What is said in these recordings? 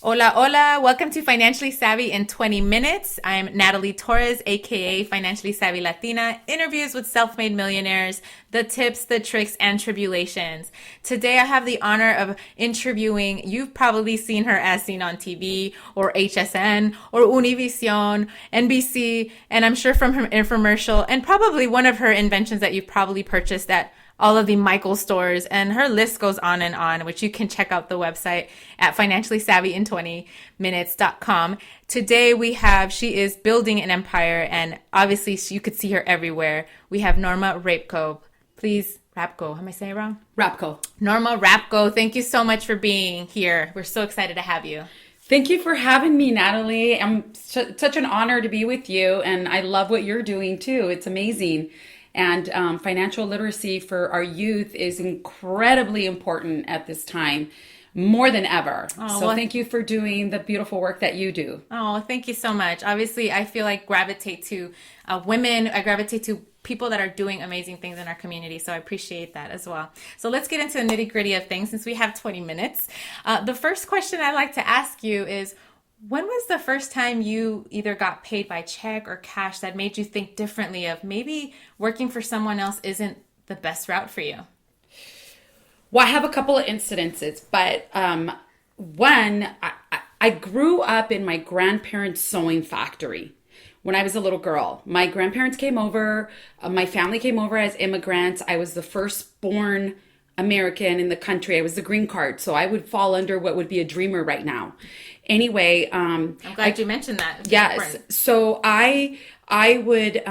Hola, hola. Welcome to Financially Savvy in 20 Minutes. I'm Natalie Torres, aka Financially Savvy Latina, interviews with self-made millionaires, the tips, the tricks, and tribulations. Today I have the honor of interviewing, you've probably seen her as seen on TV or HSN or Univision, NBC, and I'm sure from her infomercial and probably one of her inventions that you've probably purchased at all of the Michael stores, and her list goes on, which you can check out the website at financiallysavvyin20minutes.com. Today she is building an empire, and obviously you could see her everywhere. We have Norma Rapko. Please, Rapko, am I saying it wrong? Rapko. Norma Rapko, thank you so much for being here. We're so excited to have you. Thank you for having me, Natalie. I'm such an honor to be with you, and I love what you're doing too. It's amazing. And financial literacy for our youth is incredibly important at this time, more than ever. Thank you for doing the beautiful work that you do. Oh, thank you so much. Obviously, I feel like gravitate to women. I gravitate to people that are doing amazing things in our community. So I appreciate that as well. So let's get into the nitty gritty of things since we have 20 minutes. The first question I'd like to ask you is, when was the first time you either got paid by check or cash that made you think differently of maybe working for someone else isn't the best route for you? Well, I have a couple of incidences, but one, I grew up in my grandparents' sewing factory when I was a little girl. My grandparents came over, my family came over as immigrants. I was the firstborn American in the country. I was the green card, so I would fall under what would be a dreamer right now. Anyway, I'm glad you mentioned that. It's yes. important. So I would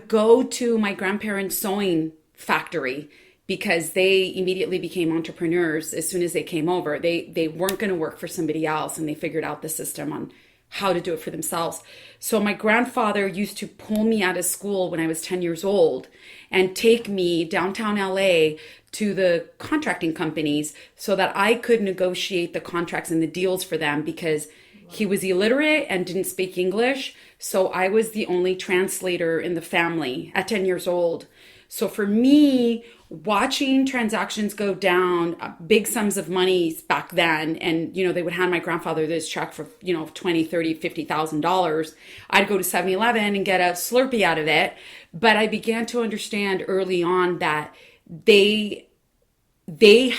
go to my grandparents' sewing factory because they immediately became entrepreneurs as soon as they came over. They weren't going to work for somebody else, and they figured out the system on how to do it for themselves. So my grandfather used to pull me out of school when I was 10 years old and take me downtown LA to the contracting companies so that I could negotiate the contracts and the deals for them, because he was illiterate and didn't speak English. So I was the only translator in the family at 10 years old. So for me, watching transactions go down, big sums of money back then, and they would hand my grandfather this check for 20, 30, $50,000. I'd go to 7-Eleven and get a Slurpee out of it. But I began to understand early on that they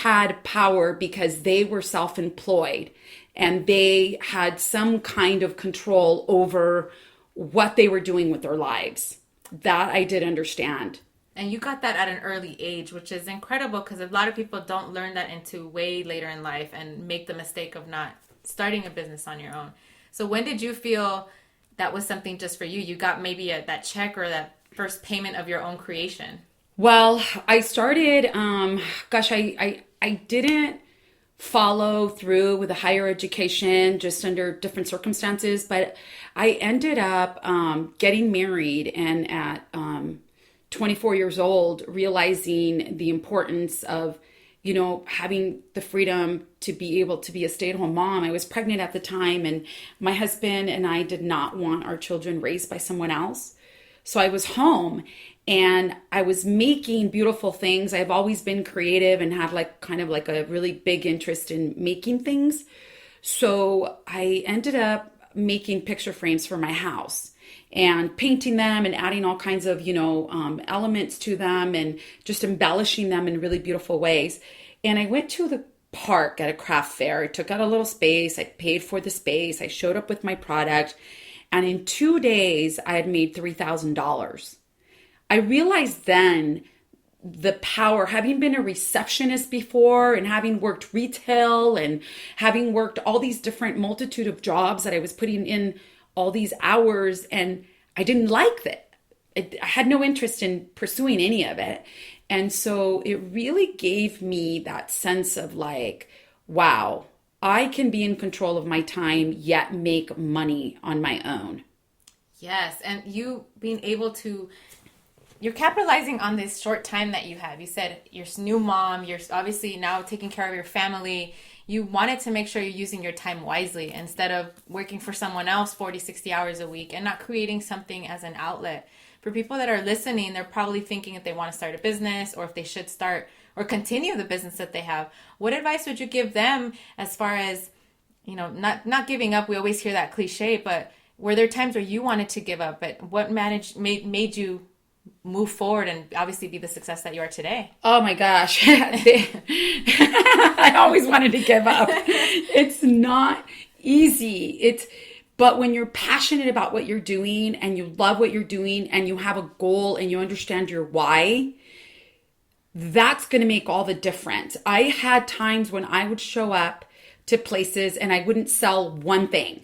had power because they were self-employed, and they had some kind of control over what they were doing with their lives. That I did understand. And you got that at an early age, which is incredible, because a lot of people don't learn that into way later in life and make the mistake of not starting a business on your own. So when did you feel that was something just for you? You got maybe that check or that first payment of your own creation? Well, I started, I didn't follow through with a higher education just under different circumstances, but I ended up getting married, and at 24 years old, realizing the importance of, having the freedom to be able to be a stay-at-home mom. I was pregnant at the time, and my husband and I did not want our children raised by someone else. So I was home, and I was making beautiful things. I've always been creative and have kind of a really big interest in making things. So I ended up making picture frames for my house and painting them and adding all kinds of, elements to them and just embellishing them in really beautiful ways. And I went to the park at a craft fair. I took out a little space. I paid for the space. I showed up with my product. And in 2 days, I had made $3,000. I realized then the power, having been a receptionist before and having worked retail and having worked all these different multitude of jobs that I was putting in all these hours, and I didn't like that. I had no interest in pursuing any of it. And so it really gave me that sense of wow, I can be in control of my time, yet make money on my own. Yes. And you being able to, you're capitalizing on this short time that you have. You said you're a new mom. You're obviously now taking care of your family. You wanted to make sure you're using your time wisely instead of working for someone else 40, 60 hours a week and not creating something as an outlet. For people that are listening, they're probably thinking if they want to start a business or if they should start or continue the business that they have. What advice would you give them as far as not giving up. We always hear that cliche, but were there times where you wanted to give up? But what made you move forward and obviously be the success that you are today? Oh my gosh. I always wanted to give up. It's not easy. But when you're passionate about what you're doing and you love what you're doing and you have a goal and you understand your why, that's going to make all the difference. I had times when I would show up to places and I wouldn't sell one thing.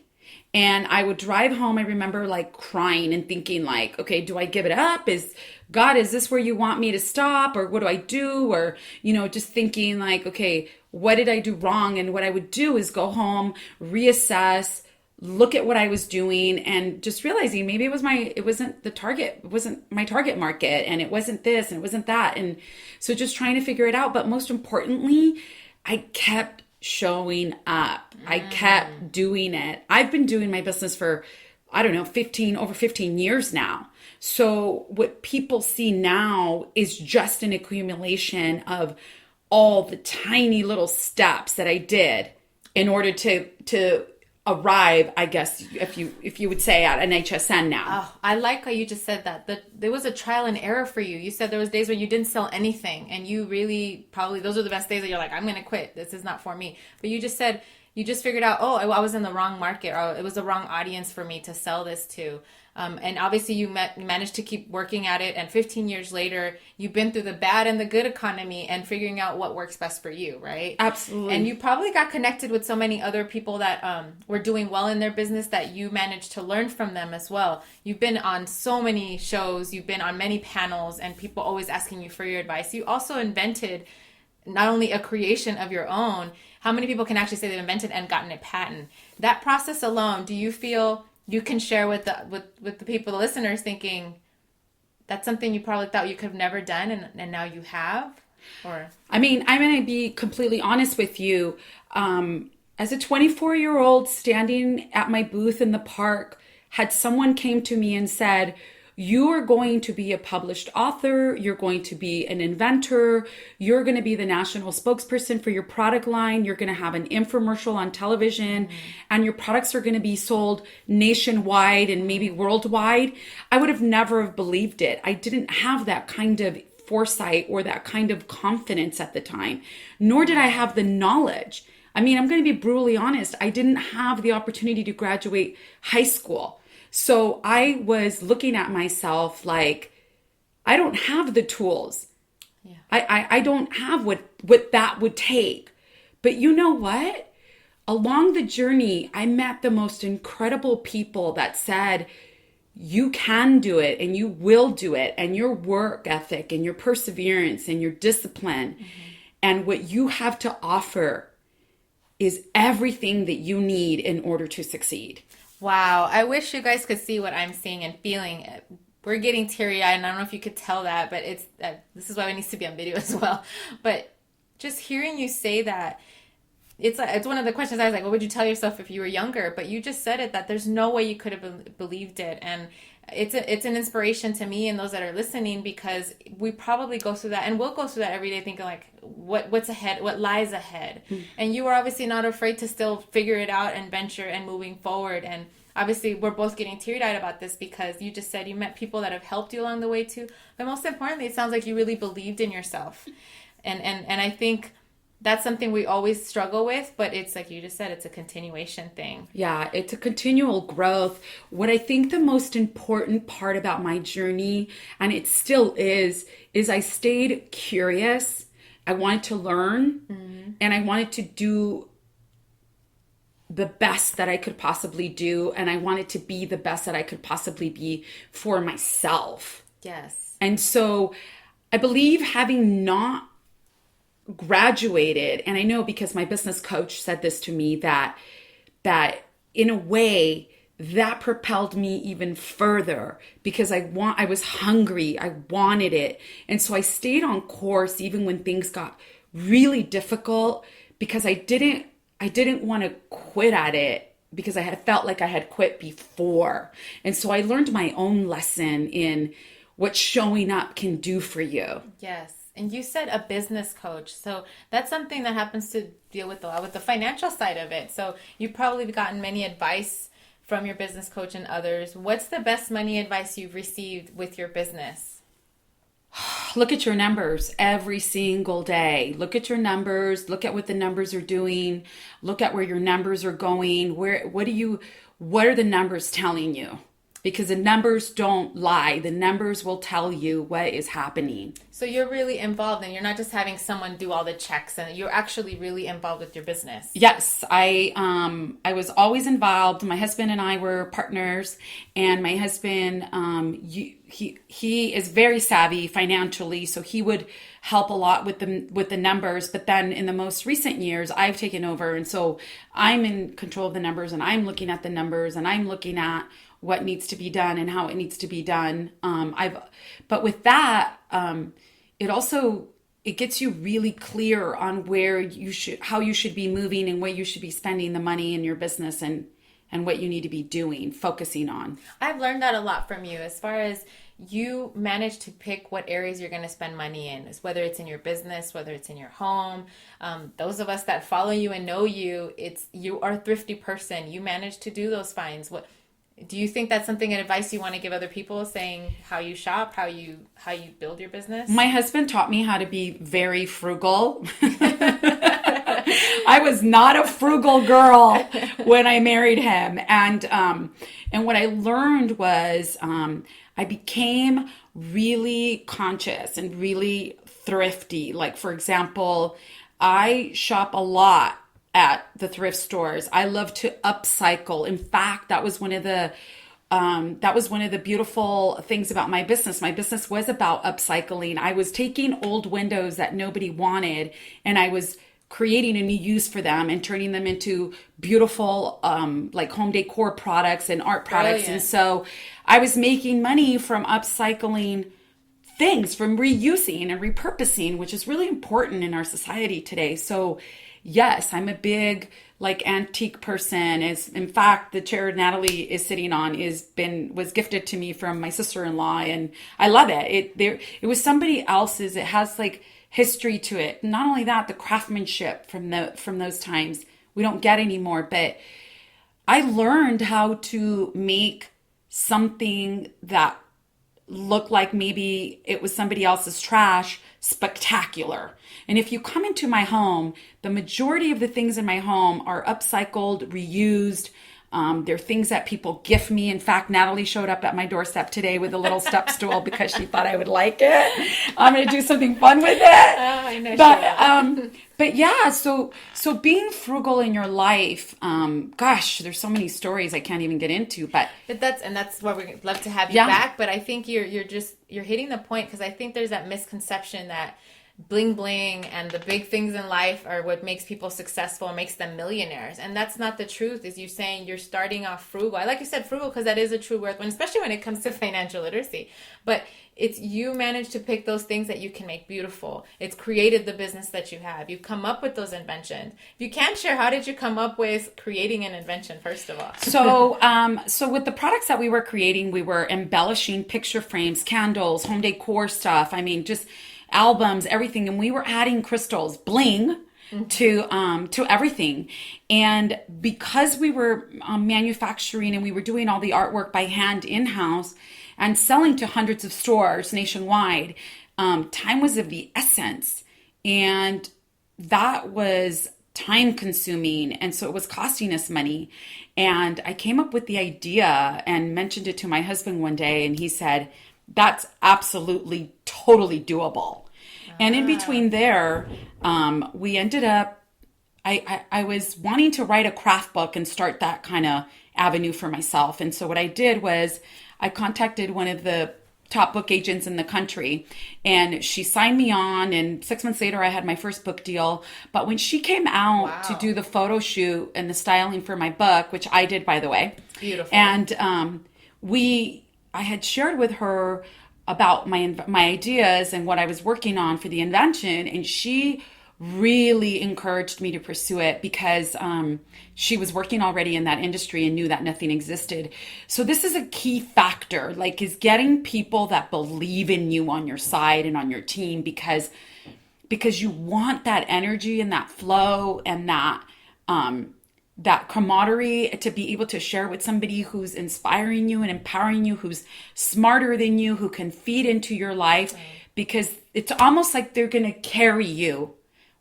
And I would drive home. I remember like crying and thinking like, okay, do I give it up? Is this where you want me to stop? Or what do I do? Or, just thinking like, okay, what did I do wrong? And what I would do is go home, reassess, look at what I was doing, and just realizing maybe it wasn't my target market, and it wasn't this and it wasn't that. And so just trying to figure it out. But most importantly, I kept showing up. I kept doing it. I've been doing my business for, I don't know, over 15 years now. So what people see now is just an accumulation of all the tiny little steps that I did in order to arrive, I guess, if you would say, at an HSN now. Oh, I like how you just said that there was a trial and error for you. You said there was days when you didn't sell anything, and you really probably, those are the best days that you're like, I'm going to quit. This is not for me. But you just said, you just figured out, oh, I was in the wrong market, or it was the wrong audience for me to sell this to. And obviously you managed to keep working at it. And 15 years later, you've been through the bad and the good economy and figuring out what works best for you, right? Absolutely. And you probably got connected with so many other people that were doing well in their business that you managed to learn from them as well. You've been on so many shows, you've been on many panels, and people always asking you for your advice. You also invented not only a creation of your own. How many people can actually say they've invented and gotten a patent? That process alone, do you feel you can share with the people, the listeners, thinking that's something you probably thought you could have never done, and now you have? Or I mean, I'm going to be completely honest with you. As a 24-year-old standing at my booth in the park, had someone came to me and said, you are going to be a published author, you're going to be an inventor, you're going to be the national spokesperson for your product line, you're going to have an infomercial on television, and your products are going to be sold nationwide and maybe worldwide, I would have never have believed it. I didn't have that kind of foresight or that kind of confidence at the time, nor did I have the knowledge. I mean, I'm going to be brutally honest. I didn't have the opportunity to graduate high school. So I was looking at myself like, I don't have the tools. Yeah. I don't have what that would take. But you know what? Along the journey, I met the most incredible people that said, you can do it and you will do it. And your work ethic and your perseverance and your discipline and what you have to offer is everything that you need in order to succeed. Wow. I wish you guys could see what I'm seeing and feeling. We're getting teary-eyed, and I don't know if you could tell that, but this is why it needs to be on video as well. But just hearing you say that, it's one of the questions I was like, what would you tell yourself if you were younger? But you just said it, that there's no way you could have believed it. And it's an inspiration to me and those that are listening, because we probably go through that, and we'll go through that every day thinking like, what's ahead, what lies ahead. And you are obviously not afraid to still figure it out and venture and moving forward. And obviously we're both getting teary-eyed about this because you just said you met people that have helped you along the way too. But most importantly, it sounds like you really believed in yourself. And I think that's something we always struggle with, but it's like you just said, it's a continuation thing. Yeah, it's a continual growth. What I think the most important part about my journey, and it still is I stayed curious. I wanted to learn, and I wanted to do the best that I could possibly do, and I wanted to be the best that I could possibly be for myself. Yes. And so I believe, having not graduated, and I know because my business coach said this to me, that in a way that propelled me even further, because I was hungry, I wanted it. And so I stayed on course even when things got really difficult, because I didn't want to quit at it, because I had felt like I had quit before. And so I learned my own lesson in what showing up can do for you. Yes. And you said a business coach. So that's something that happens to deal with a lot with the financial side of it. So you've probably gotten many advice from your business coach and others. What's the best money advice you've received with your business? Look at your numbers every single day. Look at your numbers. Look at what the numbers are doing. Look at where your numbers are going. What are the numbers telling you? Because the numbers don't lie. The numbers will tell you what is happening. So you're really involved and you're not just having someone do all the checks, and you're actually really involved with your business. Yes, I was always involved. My husband and I were partners, and my husband he is very savvy financially, so he would help a lot with the numbers. But then in the most recent years, I've taken over, and so I'm in control of the numbers, and I'm looking at the numbers, and I'm looking at what needs to be done and how it needs to be done. But with that, it gets you really clear on how you should be moving and where you should be spending the money in your business and what you need to be doing, focusing on. I've learned that a lot from you as far as you manage to pick what areas you're going to spend money in, whether it's in your business, whether it's in your home. Those of us that follow you and know you, you are a thrifty person. You manage to do those finds. Do you think that's something, advice you want to give other people, saying how you shop, how you build your business? My husband taught me how to be very frugal. I was not a frugal girl when I married him. And what I learned was I became really conscious and really thrifty. Like, for example, I shop a lot at the thrift stores. I love to upcycle. In fact, that was one of the beautiful things about my business. My business was about upcycling. I was taking old windows that nobody wanted, and I was creating a new use for them and turning them into beautiful like home decor products and art products. Brilliant. And so I was making money from upcycling things, from reusing and repurposing, which is really important in our society today. So yes, I'm a big antique person. In fact, the chair Natalie is sitting on was gifted to me from my sister-in-law, and I love it. It was somebody else's. It has history to it. Not only that, the craftsmanship from those times we don't get anymore. But I learned how to make something that looked like maybe it was somebody else's trash spectacular. And if you come into my home, the majority of the things in my home are upcycled, reused. They're things that people gift me. In fact, Natalie showed up at my doorstep today with a little step stool because she thought I would like it. I'm going to do something fun with it. Oh, I know. But yeah, so being frugal in your life, gosh, there's so many stories I can't even get into. But that's why we'd love to have you back. But I think you're hitting the point, because I think there's that misconception that bling bling and the big things in life are what makes people successful and makes them millionaires. And that's not the truth. Is you saying you're starting off frugal. I like you said frugal because that is a true word, especially when it comes to financial literacy. But it's you managed to pick those things that you can make beautiful. It's created the business that you have. You've come up with those inventions. If you can share, how did you come up with creating an invention, first of all? So with the products that we were creating, we were embellishing picture frames, candles, home decor stuff. I mean, just albums, everything. And we were adding crystals, bling, to everything. And because we were manufacturing and we were doing all the artwork by hand in-house and selling to hundreds of stores nationwide, time was of the essence. And that was time consuming. And so it was costing us money. And I came up with the idea and mentioned it to my husband one day. And he said, that's absolutely totally doable. And in between there, we ended up, I was wanting to write a craft book and start that kind of avenue for myself. And so what I did was I contacted one of the top book agents in the country, and she signed me on, and 6 months later I had my first book deal. But when she came out to do the photo shoot and the styling for my book, which I did, by the way. Beautiful. And I had shared with her about my ideas and what I was working on for the invention, and she really encouraged me to pursue it because she was working already in that industry and knew that nothing existed. So this is a key factor, like is getting people that believe in you on your side and on your team because you want that energy and that flow and that camaraderie to be able to share with somebody who's inspiring you and empowering you, who's smarter than you, who can feed into your life, because it's almost like they're going to carry you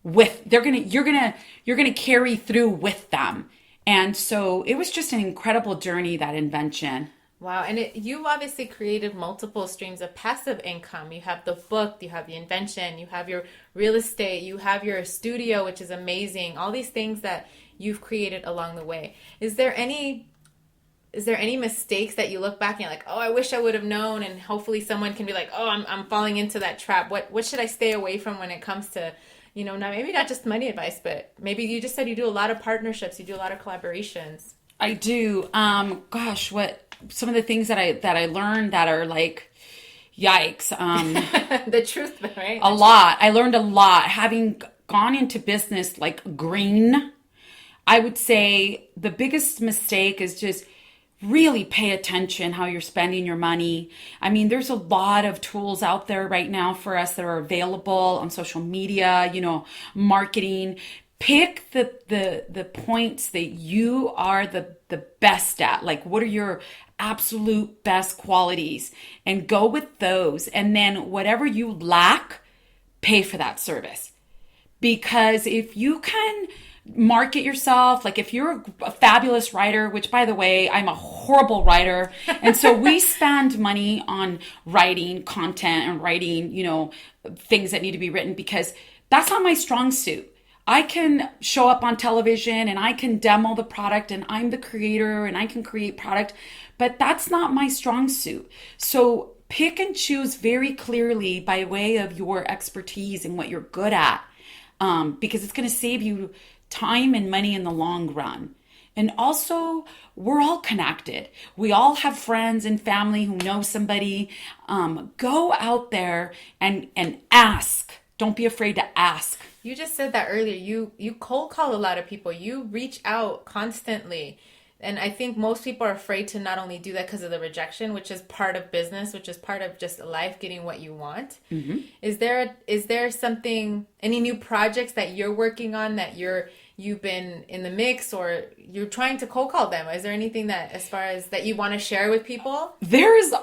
you're gonna carry through with them. And so it was just an incredible journey, that invention. Wow. And you've obviously created multiple streams of passive income. You have the book, you have the invention, you have your real estate, you have your studio, which is amazing. All these things that you've created along the way. Is there any mistakes that you look back and you're like, oh, I wish I would have known, and hopefully someone can be like, oh, I'm falling into that trap. What should I stay away from when it comes to, not just money advice, but maybe you just said you do a lot of partnerships, you do a lot of collaborations. I do. What some of the things that I learned that are like, yikes. The truth, right? A lot. I learned a lot having gone into business like green. I would say the biggest mistake is just really pay attention how you're spending your money. I mean, there's a lot of tools out there right now for us that are available on social media, marketing. Pick the points that you are the best at. Like, what are your absolute best qualities? And go with those. And then whatever you lack, pay for that service. Because if you can market yourself, like if you're a fabulous writer, which by the way, I'm a horrible writer. And so we spend money on writing content and writing, things that need to be written because that's not my strong suit. I can show up on television and I can demo the product and I'm the creator and I can create product, but that's not my strong suit. So pick and choose very clearly by way of your expertise and what you're good at, because it's going to save you time and money in the long run. And also, we're all connected. We all have friends and family who know somebody. Go out there and ask. Don't be afraid to ask. You just said that earlier. You cold call a lot of people. You reach out constantly. And I think most people are afraid to not only do that because of the rejection, which is part of business, which is part of just life, getting what you want. Mm-hmm. Is there something, any new projects that you're working on that you've been in the mix, or you're trying to cold call them? Is there anything that, as far as that you want to share with people? There's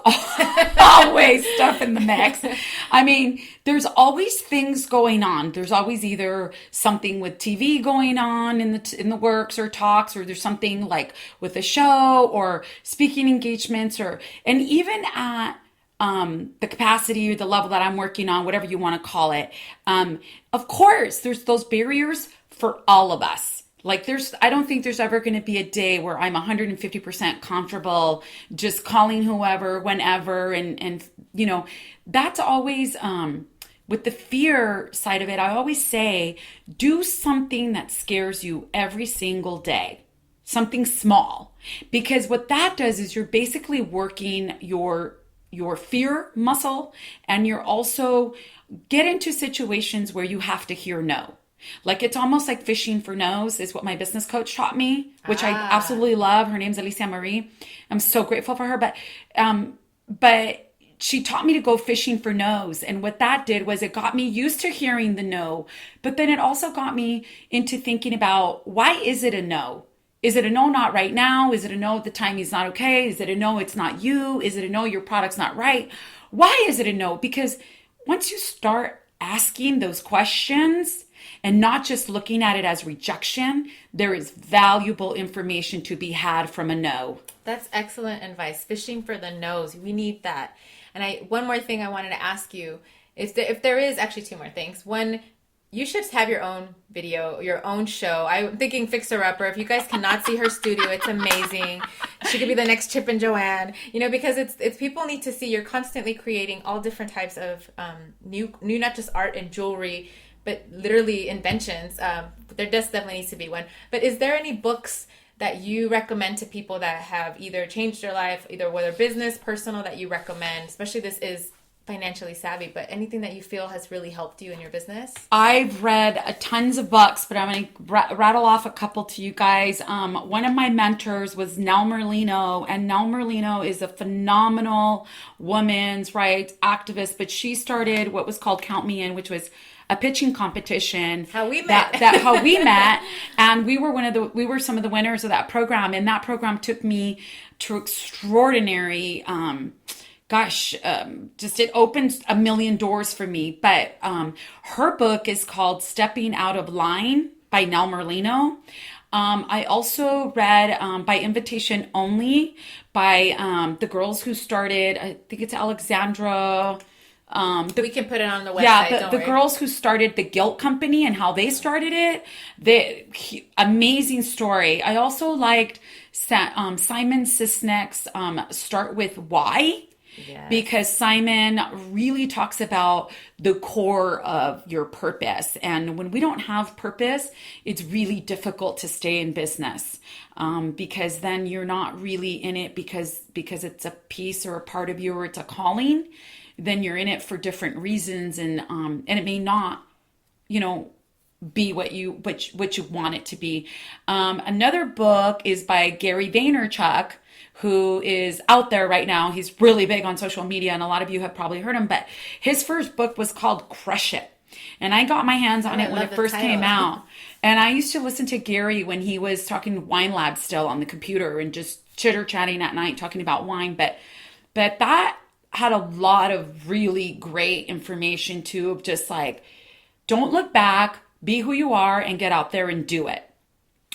always stuff in the mix. I mean, there's always things going on. There's always either something with TV going on in the works or talks, or there's something like with a show or speaking engagements, and even at the capacity or the level that I'm working on, whatever you want to call it. Of course, there's those barriers for all of us. Like I don't think there's ever going to be a day where I'm 150% comfortable just calling whoever, whenever. And that's always, with the fear side of it, I always say, do something that scares you every single day. Something small. Because what that does is you're basically working your fear muscle, and you're also get into situations where you have to hear no. Like it's almost like fishing for no's is what my business coach taught me, which I absolutely love. Her name's Alicia Marie. I'm so grateful for her. But she taught me to go fishing for no's. And what that did was it got me used to hearing the no, but then it also got me into thinking about, why is it a no? Is it a no, not right now? Is it a no, the timing's not okay? Is it a no, it's not you? Is it a no, your product's not right? Why is it a no? Because once you start asking those questions and not just looking at it as rejection, there is valuable information to be had from a no. That's excellent advice. Fishing for the no's. We need that. And one more thing I wanted to ask you, if there is actually two more things. One, you should have your own video, your own show. I'm thinking Fixer Upper. If you guys cannot see her studio, it's amazing. She could be the next Chip and Joanne, because it's people need to see you're constantly creating all different types of new, not just art and jewelry, but literally inventions. There definitely needs to be one. But is there any books that you recommend to people that have either changed their life, either whether business, personal, that you recommend? Especially this is financially savvy, but anything that you feel has really helped you in your business? I've read tons of books, but I'm going to rattle off a couple to you guys. One of my mentors was Nell Merlino, and Nell Merlino is a phenomenal women's rights activist, but she started what was called Count Me In, which was a pitching competition. How we met. That how we met, and we were some of the winners of that program, and that program took me to extraordinary just it opened a million doors for me. But her book is called Stepping Out of Line by Nell Merlino. I also read By Invitation Only by the girls who started, I think it's Alexandra. We can put it on the website. Yeah, the girls who started the Guilt Company and how they started it. Amazing story. I also liked Simon Sisnek's Start With Why. Yes. Because Simon really talks about the core of your purpose. And when we don't have purpose, it's really difficult to stay in business, because then you're not really in it because it's a piece or a part of you, or it's a calling. Then you're in it for different reasons, and it may not, be what you want it to be. Another book is by Gary Vaynerchuk, who is out there right now. He's really big on social media, and a lot of you have probably heard him, but his first book was called Crush It. And I got my hands on it when it first came out. And I used to listen to Gary when he was talking Wine Lab still on the computer and just chitter-chatting at night talking about wine. But that had a lot of really great information too, of just like, don't look back, be who you are, and get out there and do it.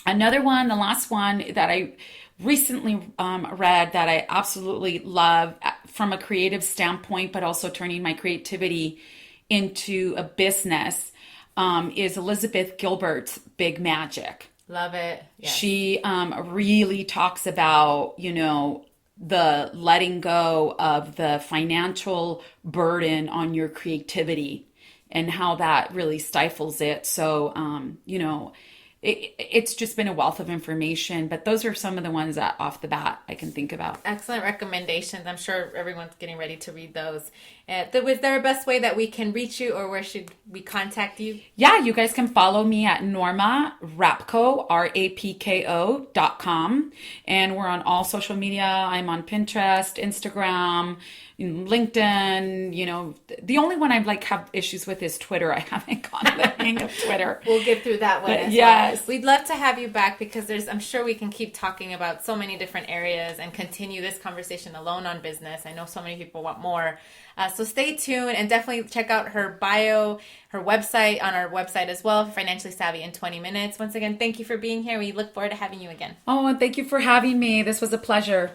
Another one, the last one that I recently read that I absolutely love from a creative standpoint, but also turning my creativity into a business, is Elizabeth Gilbert's Big Magic. Love it. Yes. She really talks about, the letting go of the financial burden on your creativity and how that really stifles it. So, it's just been a wealth of information, but those are some of the ones that off the bat I can think about. Excellent recommendations. I'm sure everyone's getting ready to read those. Was there a best way that we can reach you, or where should we contact you? Yeah, you guys can follow me at Norma Rapko, RAPKO.com. And we're on all social media. I'm on Pinterest, Instagram, LinkedIn. The only one I have issues with is Twitter. I haven't gotten the hang of Twitter. We'll get through that one as yes. well. We'd love to have you back, because I'm sure we can keep talking about so many different areas and continue this conversation alone on business. I know so many people want more. So stay tuned, and definitely check out her bio, her website on our website as well, Financially Savvy in 20 Minutes. Once again, thank you for being here. We look forward to having you again. Oh, and thank you for having me. This was a pleasure.